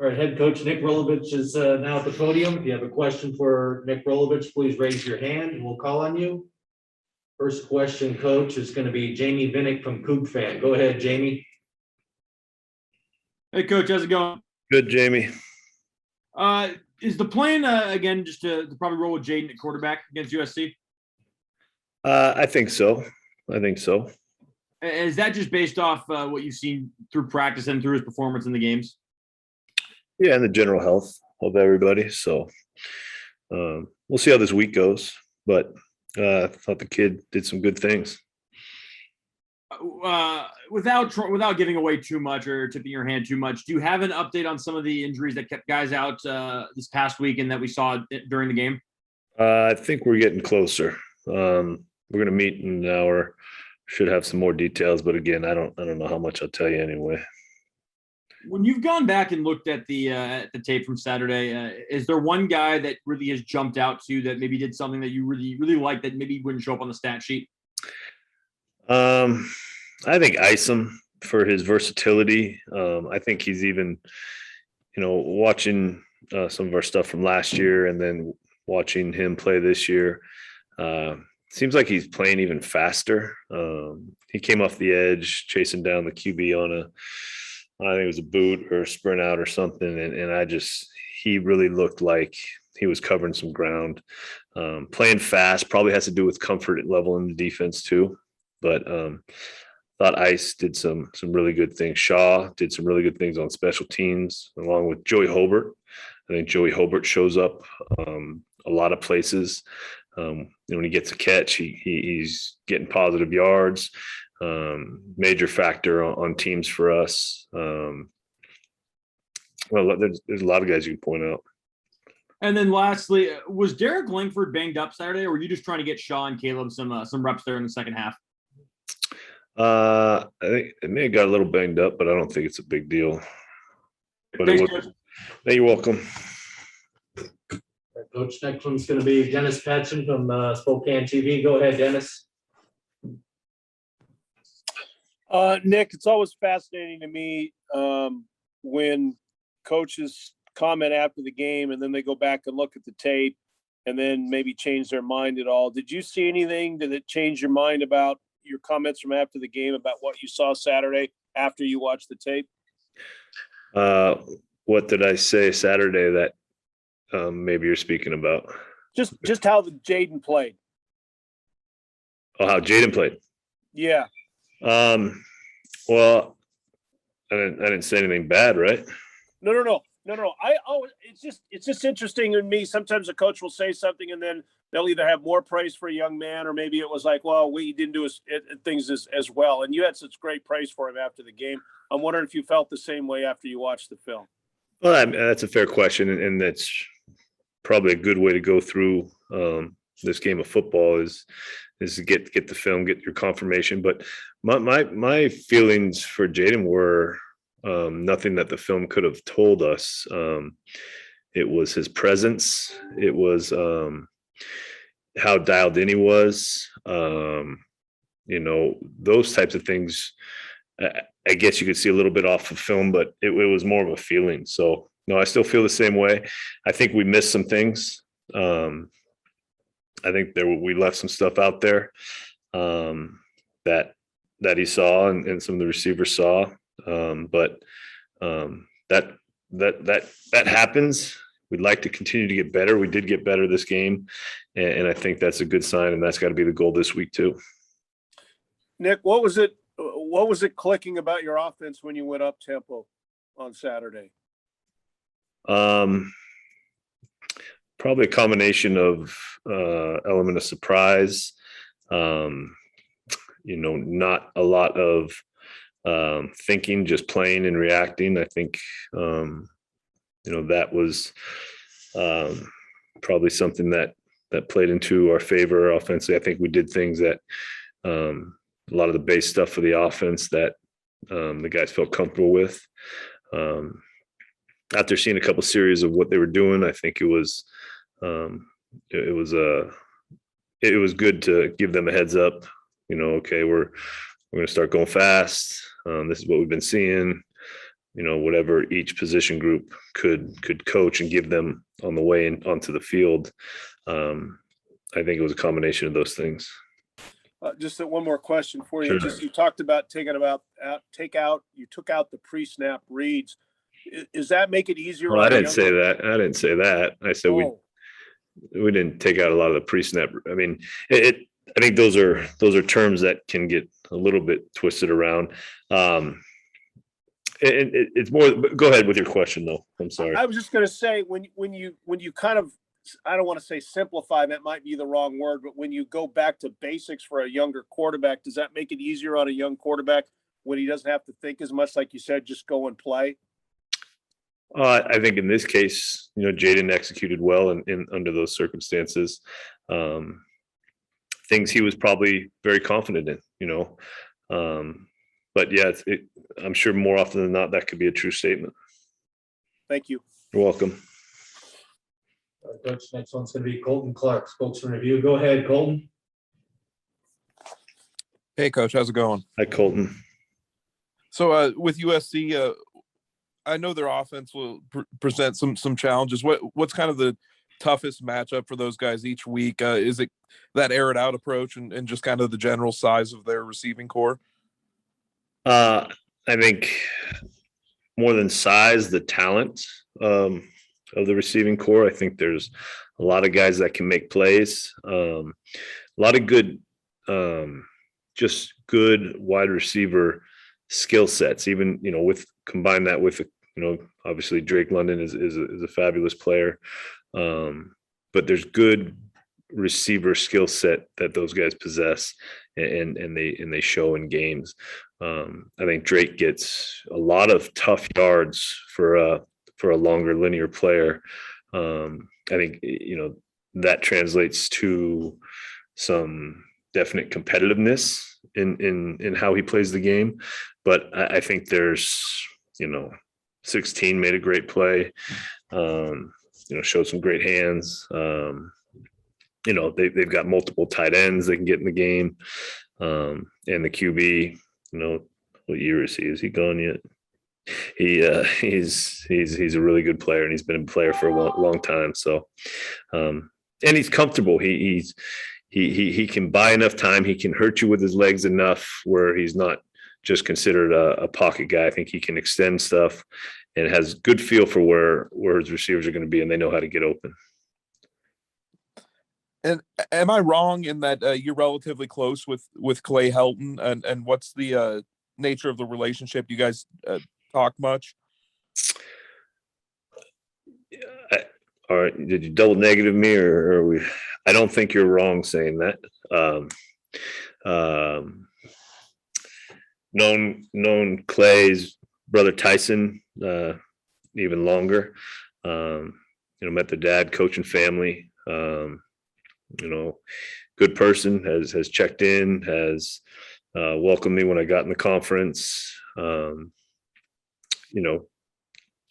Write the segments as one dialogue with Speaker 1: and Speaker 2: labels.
Speaker 1: All right, head coach Nick Rolovich is now at the podium. If you have a question for Nick Rolovich, please raise your hand and we'll call on you. First question, coach, is going to be Jamie Vinnick from Coug Fan. Go ahead, Jamie.
Speaker 2: Hey, coach, how's it going?
Speaker 3: Good, Jamie.
Speaker 2: Is the plan again just to probably roll with Jaden at quarterback against USC?
Speaker 3: I think so.
Speaker 2: Is that just based off what you've seen through practice and through his performance in the games?
Speaker 3: Yeah, and the general health of everybody. So we'll see how this week goes. But I thought the kid did some good things.
Speaker 2: Without giving away too much or tipping your hand too much, do you have an update on some of the injuries that kept guys out this past week and that we saw during the game?
Speaker 3: I think we're getting closer. We're going to meet in an hour. Should have some more details, but again, I don't know how much I'll tell you anyway.
Speaker 2: When you've gone back and looked at the tape from Saturday, is there one guy that really has jumped out to you that maybe did something that you really liked that maybe wouldn't show up on the stat sheet?
Speaker 3: I think Isom for his versatility. I think he's even, watching some of our stuff from last year and then watching him play this year. Seems like he's playing even faster. He came off the edge, chasing down the QB on I think it was a boot or a sprint out or something. And he really looked like he was covering some ground. Playing fast probably has to do with comfort level in the defense too. But thought Ice did some really good things. Shaw did some really good things on special teams, along with Joey Hobart. I think Joey Hobart shows up a lot of places. When he gets a catch, he's getting positive yards. Major factor on teams for us. Well, there's a lot of guys you can point out.
Speaker 2: And then lastly, was Derek Langford banged up Saturday, or were you just trying to get Shaw and Caleb some reps there in the second half?
Speaker 3: I think it may have got a little banged up, but I don't think it's a big deal. But
Speaker 2: Thanks,
Speaker 3: you're welcome.
Speaker 1: Coach, next one's going to be Dennis Patchen from Spokane TV. Go ahead, Dennis.
Speaker 4: Nick, it's always fascinating to me when coaches comment after the game and then they go back and look at the tape and then maybe change their mind at all. Did you see anything that changed your mind about your comments from after the game about what you saw Saturday after you watched the tape?
Speaker 3: What did I say Saturday that maybe you're speaking about?
Speaker 4: Just how the Jaden played.
Speaker 3: Oh, how Jaden played.
Speaker 4: Yeah.
Speaker 3: Well, I didn't say anything bad, right?
Speaker 4: No. It's just interesting to me. Sometimes a coach will say something and then they'll either have more praise for a young man, or maybe it was like, well, we didn't do things as well. And you had such great praise for him after the game. I'm wondering if you felt the same way after you watched the film.
Speaker 3: Well, that's a fair question, and that's probably a good way to go through this game of football is to get the film, get your confirmation. But my feelings for Jaden were nothing that the film could have told us. It was his presence. It was how dialed in he was. Those types of things. I guess you could see a little bit off of film, but it was more of a feeling. So no, I still feel the same way. I think we missed some things. I think we left some stuff out there that he saw and some of the receivers saw. But that happens. We'd like to continue to get better. We did get better this game, and I think that's a good sign, and that's got to be the goal this week too.
Speaker 4: Nick, what was it clicking about your offense when you went up tempo on Saturday?
Speaker 3: Probably a combination of element of surprise, not a lot of thinking, just playing and reacting. I think that was probably something that played into our favor offensively. I think we did things that a lot of the base stuff for the offense that the guys felt comfortable with. After seeing a couple series of what they were doing, I think it was good to give them a heads up. Okay, we're going to start going fast. This is what we've been seeing. whatever each position group could coach and give them on the way onto the field. I think it was a combination of those things.
Speaker 4: Just one more question for you.
Speaker 3: Sure.
Speaker 4: Just you talked about you took out the pre-snap reads. Does that make it easier?
Speaker 3: Well, I didn't say that. I didn't say that. I said we didn't take out a lot of the pre-snap. I mean, I think those are terms that can get a little bit twisted around. It's more. Go ahead with your question, though. I'm sorry.
Speaker 4: I was just going to say when you kind of, I don't want to say simplify, that might be the wrong word, but when you go back to basics for a younger quarterback, does that make it easier on a young quarterback when he doesn't have to think as much, like you said, just go and play?
Speaker 3: I think in this case, Jaden executed well in under those circumstances. Things he was probably very confident in, but yeah, I'm sure more often than not that could be a true statement.
Speaker 4: Thank you.
Speaker 3: You're welcome.
Speaker 1: Coach, next one's going to be Colton Clark, spokesman review. Go ahead, Colton.
Speaker 5: Hey, Coach, how's it going?
Speaker 3: Hi, Colton.
Speaker 5: So with USC, I know their offense will present some challenges. What's kind of the toughest matchup for those guys each week? Is it that air it out approach and just kind of the general size of their receiving core?
Speaker 3: I think more than size, the talent of the receiving core. I think there's a lot of guys that can make plays. A lot of good, just good wide receiver skill sets. Even with combine that with obviously Drake London is a fabulous player, but there's good receiver skill set that those guys possess, and they show in games. I think Drake gets a lot of tough yards for a longer linear player. I think that translates to some definite competitiveness in how he plays the game. But I think there's 16 made a great play. Showed some great hands. They've got multiple tight ends they can get in the game. And the QB, what year is he? Is he gone yet? He's a really good player, and he's been a player for a long time. So, and he's comfortable. He can buy enough time. He can hurt you with his legs enough where he's not just considered a pocket guy. I think he can extend stuff and has good feel for where his receivers are going to be, and they know how to get open.
Speaker 5: And am I wrong in that you're relatively close with Clay Helton, and what's the nature of the relationship? You guys talk much?
Speaker 3: All right. Did you double negative me or are we? I don't think you're wrong saying that. Known Clay's brother Tyson even longer. Met their dad, coaching family. Good person, has checked in, has welcomed me when I got in the conference.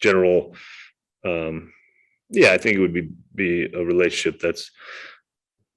Speaker 3: General. I think it would be a relationship that's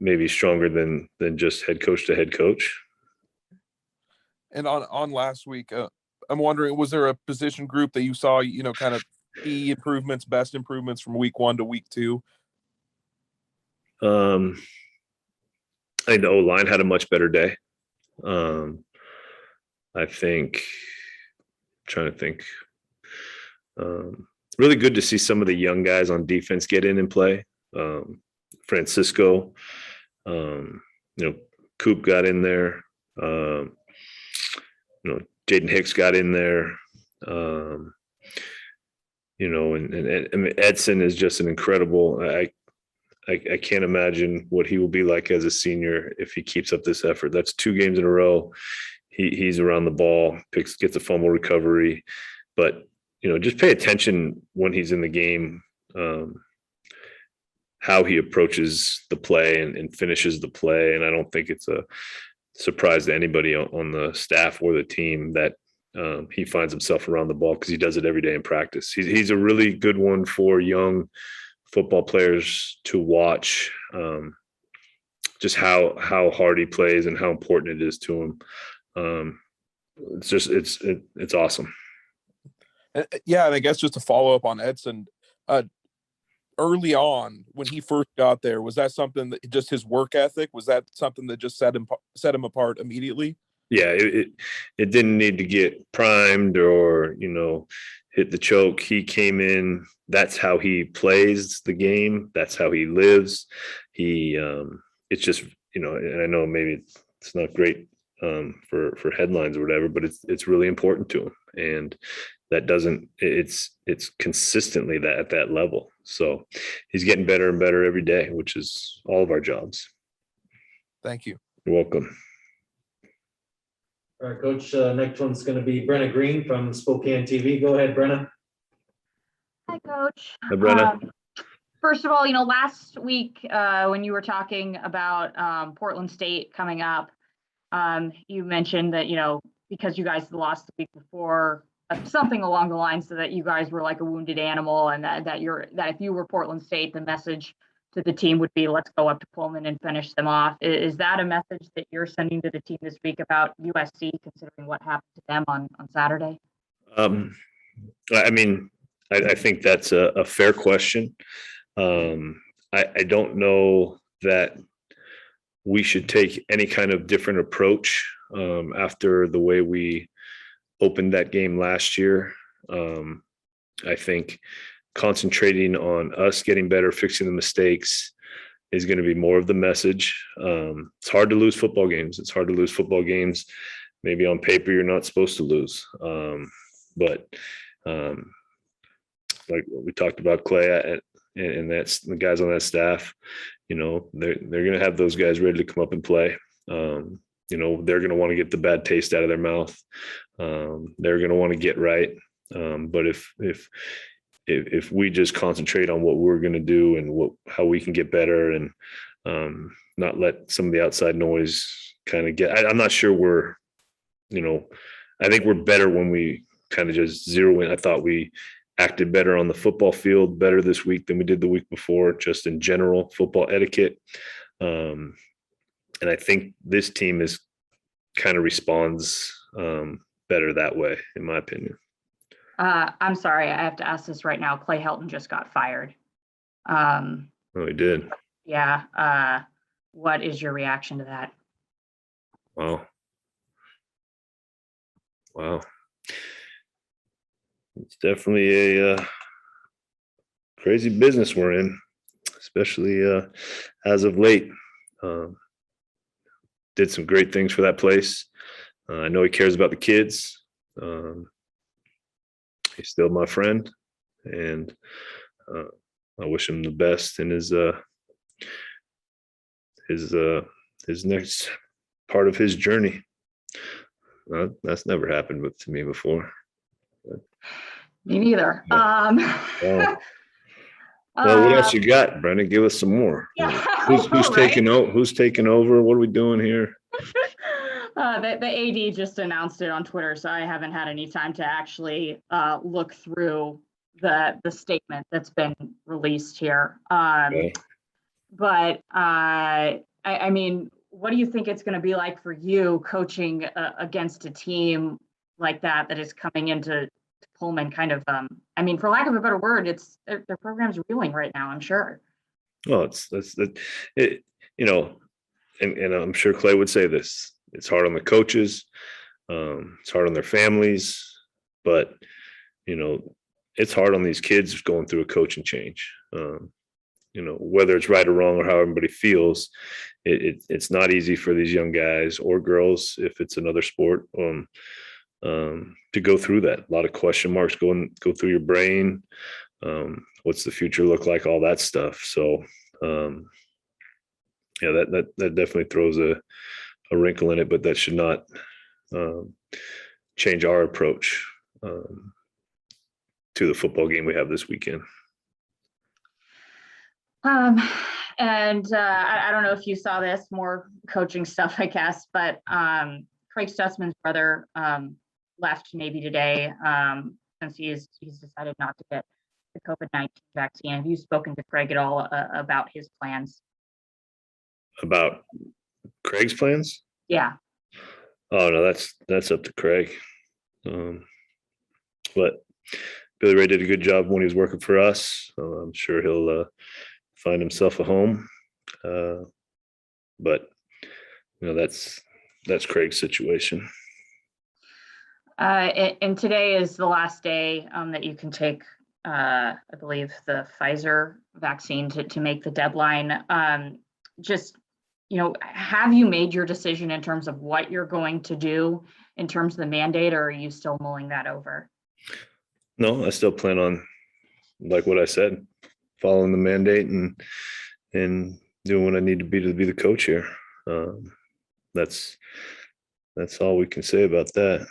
Speaker 3: maybe stronger than just head coach to head coach.
Speaker 5: And on last week, I'm wondering, was there a position group that you saw, kind of key improvements, best improvements from week 1 to week 2?
Speaker 3: I think the O-line had a much better day. I think, trying to think, really good to see some of the young guys on defense get in and play. Francisco, Coop got in there. Jaden Hicks got in there. And Edson is just an incredible. I can't imagine what he will be like as a senior if he keeps up this effort. That's 2 games in a row. He's around the ball, gets a fumble recovery, but just pay attention when he's in the game, how he approaches the play and finishes the play. And I don't think it's a surprise to anybody on the staff or the team that he finds himself around the ball because he does it every day in practice. He's a really good one for young football players to watch, just how hard he plays and how important it is to him. It's awesome.
Speaker 5: Yeah, and I guess just to follow up on Edson, early on when he first got there, was that something that just his work ethic, was that something that just set him apart immediately?
Speaker 3: Yeah, it didn't need to get primed or, hit the choke. He came in, that's how he plays the game, that's how he lives. It's just, and I know maybe it's not great for headlines or whatever, but it's really important to him. And that doesn't, it's consistently that at that level. So he's getting better and better every day, which is all of our jobs.
Speaker 5: Thank you.
Speaker 3: You're welcome.
Speaker 1: All right, Coach, next one's going to be Brenna Green from Spokane TV. Go ahead, Brenna.
Speaker 6: Hi, Coach.
Speaker 3: Hi, Brenna.
Speaker 6: First of all, last week when you were talking about Portland State coming up, you mentioned that, because you guys lost the week before, something along the lines so that you guys were like a wounded animal, and that if you were Portland State, the message to the team would be, let's go up to Pullman and finish them off. Is that a message that you're sending to the team this week about USC, considering what happened to them on Saturday?
Speaker 3: I mean, I think that's a fair question. I don't know that we should take any kind of different approach after the way we opened that game last year. I think concentrating on us getting better, fixing the mistakes is going to be more of the message. It's hard to lose football games. It's hard to lose football games. Maybe on paper, you're not supposed to lose. But like what we talked about, Clay, and that's the guys on that staff, they're going to have those guys ready to come up and play. They're going to want to get the bad taste out of their mouth. They're going to want to get right. But if we just concentrate on what we're going to do and how we can get better, and not let some of the outside noise kind of get, I'm not sure we're, I think we're better when we kind of just zero in. I thought we acted better on the football field, better this week than we did the week before, just in general football etiquette. And I think this team is kind of responds better that way, in my opinion.
Speaker 6: I'm sorry, I have to ask this right now. Clay Helton just got fired.
Speaker 3: Oh, he did.
Speaker 6: Yeah. What is your reaction to that?
Speaker 3: Wow. It's definitely a crazy business we're in, especially as of late. Did some great things for that place. I know he cares about the kids. He's still my friend, and I wish him the best in his next part of his journey. That's never happened to me before.
Speaker 6: Me neither.
Speaker 3: Yeah. Well, what else you got, Brendan? Give us some more.
Speaker 6: Yeah,
Speaker 3: Who's
Speaker 6: right?
Speaker 3: taking over? Who's taking over? What are we doing here?
Speaker 6: The AD just announced it on Twitter, so I haven't had any time to actually look through the statement that's been released here.
Speaker 3: Okay.
Speaker 6: But I mean, what do you think it's going to be like for you coaching against a team like that is coming into Pullman? Kind of, I mean, for lack of a better word, it's their program's reeling right now, I'm sure.
Speaker 3: Well, and I'm sure Clay would say this. It's hard on the coaches. It's hard on their families, but it's hard on these kids going through a coaching change. Whether it's right or wrong or how everybody feels, it's not easy for these young guys or girls, if it's another sport, to go through that. A lot of question marks go through your brain. What's the future look like? All that stuff. So, that definitely throws a wrinkle in it, but that should not change our approach to the football game we have this weekend.
Speaker 6: And I don't know if you saw this, more coaching stuff, I guess, but Craig Stutzman's brother left Navy today since he's decided not to get the COVID-19 vaccine. Have you spoken to Craig at all about his plans?
Speaker 3: About Craig's plans?
Speaker 6: Yeah.
Speaker 3: Oh no, that's up to Craig. But Billy Ray did a good job when he was working for us. I'm sure he'll find himself a home. But that's Craig's situation.
Speaker 6: And today is the last day that you can take, I believe, the Pfizer vaccine to make the deadline. Just, have you made your decision in terms of what you're going to do in terms of the mandate, or are you still mulling that over?
Speaker 3: No, I still plan on, like what I said, following the mandate and doing what I need to be the coach here. That's all we can say about that.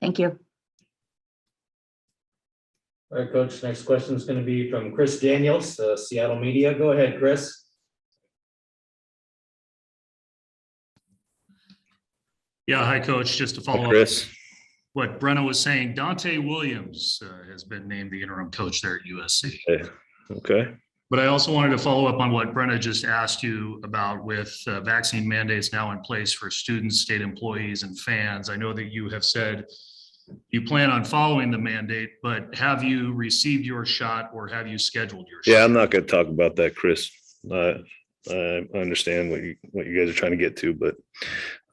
Speaker 6: Thank you.
Speaker 1: All right, Coach, next question is going to be from Chris Daniels, Seattle Media. Go ahead, Chris.
Speaker 7: Yeah, hi, Coach. Just to follow up
Speaker 3: Chris.
Speaker 7: what Brenna was saying, Dante Williams has been named the interim coach there at USC.
Speaker 3: Okay.
Speaker 7: But I also wanted to follow up on what Brenna just asked you about with vaccine mandates now in place for students, state employees, and fans. I know that you have said you plan on following the mandate, but have you received your shot or have you scheduled your shot?
Speaker 3: Yeah, I'm not going to talk about that, Chris. I understand what you guys are trying to get to, but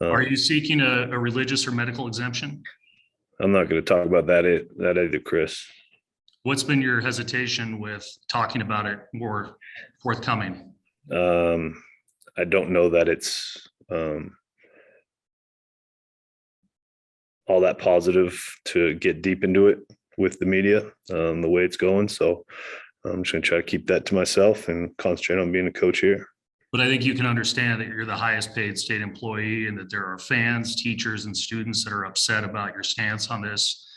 Speaker 7: are you seeking a religious or medical exemption?
Speaker 3: I'm not going to talk about that either, Chris.
Speaker 7: What's been your hesitation with talking about it more forthcoming?
Speaker 3: I don't know that it's all that positive to get deep into it with the media, the way it's going. So I'm just going to try to keep that to myself and concentrate on being a coach here.
Speaker 7: But I think you can understand that you're the highest paid state employee and that there are fans, teachers, and students that are upset about your stance on this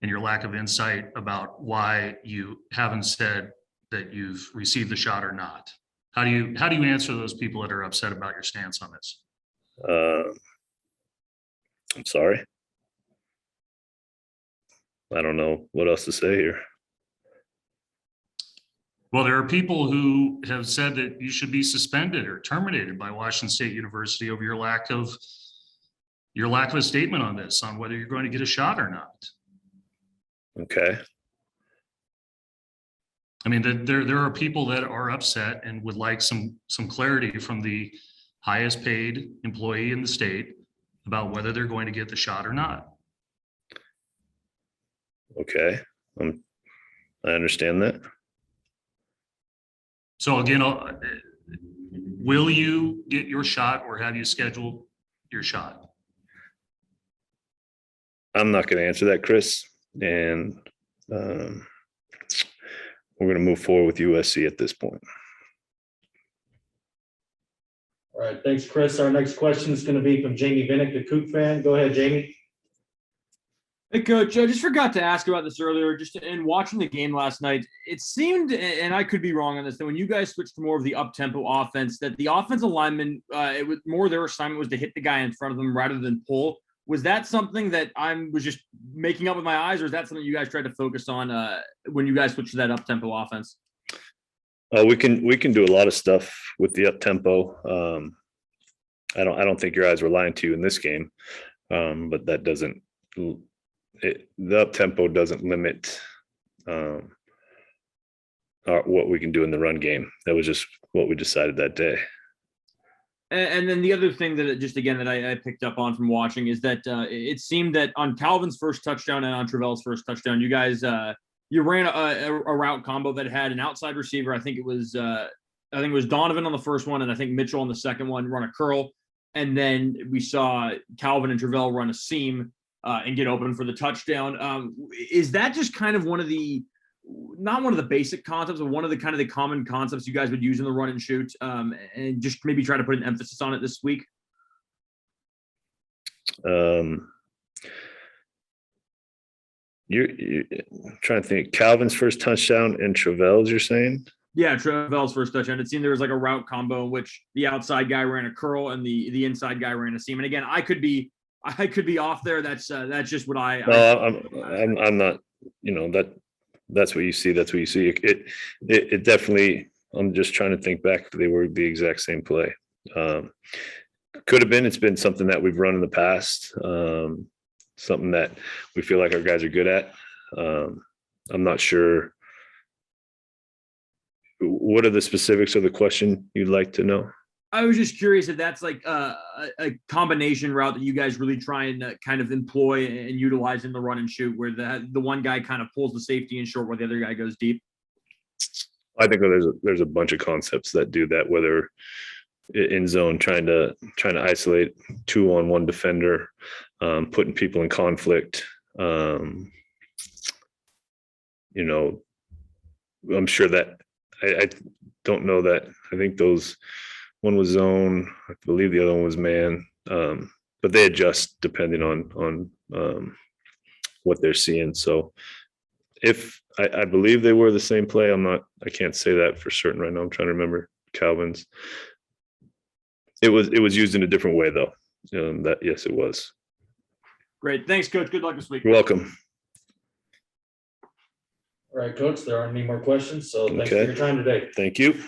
Speaker 7: and your lack of insight about why you haven't said that you've received the shot or not. How do you answer those people that are upset about your stance on this?
Speaker 3: I'm sorry. I don't know what else to say here.
Speaker 7: Well, there are people who have said that you should be suspended or terminated by Washington State University over your lack of a statement on this, on whether you're going to get a shot or not.
Speaker 3: Okay.
Speaker 7: I mean, there are people that are upset and would like some clarity from the highest paid employee in the state about whether they're going to get the shot or not.
Speaker 3: Okay. I understand that.
Speaker 7: So again, will you get your shot or have you scheduled your shot?
Speaker 3: I'm not going to answer that, Chris. And we're going to move forward with USC at this point.
Speaker 1: All right, thanks, Chris. Our next question is going to be from Jamie Vinnick, the Coug fan. Go ahead, Jamie.
Speaker 2: Hey, Coach, I just forgot to ask about this earlier. Just in watching the game last night, it seemed, and I could be wrong on this, that when you guys switched to more of the up-tempo offense, that the offensive linemen, it was more their assignment was to hit the guy in front of them rather than pull. Was that something that I was just making up with my eyes, or is that something you guys tried to focus on when you guys switched to that up-tempo offense?
Speaker 3: We can do a lot of stuff with the up-tempo. I don't think your eyes were lying to you in this game, but that doesn't. The up tempo doesn't limit what we can do in the run game. That was just what we decided that day.
Speaker 2: And then the other thing that just again that I picked up on from watching is that it seemed that on Calvin's first touchdown and on Travell's first touchdown, you guys you ran a route combo that had an outside receiver. I think it was Donovan on the first one, and I think Mitchell on the second one run a curl, and then we saw Calvin and Travell run a seam. And get open for the touchdown. Is that just kind of not one of the basic concepts, but one of the kind of the common concepts you guys would use in the run and shoot, and just maybe try to put an emphasis on it this week?
Speaker 3: You're trying to think. Calvin's first touchdown and Travell's, you're saying?
Speaker 2: Yeah, Travell's first touchdown. It seemed there was like a route combo in which the outside guy ran a curl and the inside guy ran a seam. And again, I could be off there. That's just what I'm not, that's what you see. That's what you see. It definitely, I'm just trying to think back. They were the exact same play. Could have been, it's been something that we've run in the past.
Speaker 3: something that we feel like our guys are good at. I'm not sure. What are the specifics of the question you'd like to know?
Speaker 2: I was just curious if that's like a combination route that you guys really try and kind of employ and utilize in the run and shoot, where the one guy kind of pulls the safety in short while the other guy goes deep.
Speaker 3: I think there's a bunch of concepts that do that, whether in zone trying to isolate 2-on-1 defender, putting people in conflict. I'm sure that I don't know that. I think one was zone, I believe the other one was man, but they adjust depending on what they're seeing. So if I believe they were the same play, I can't say that for certain right now. I'm trying to remember Calvin's. It was used in a different way though. Yes, it was.
Speaker 2: Great. Thanks, Coach. Good luck this week.
Speaker 3: You're welcome.
Speaker 1: All right, Coach, there aren't any more questions, so thanks for
Speaker 3: Okay.
Speaker 1: your time today.
Speaker 3: Thank you.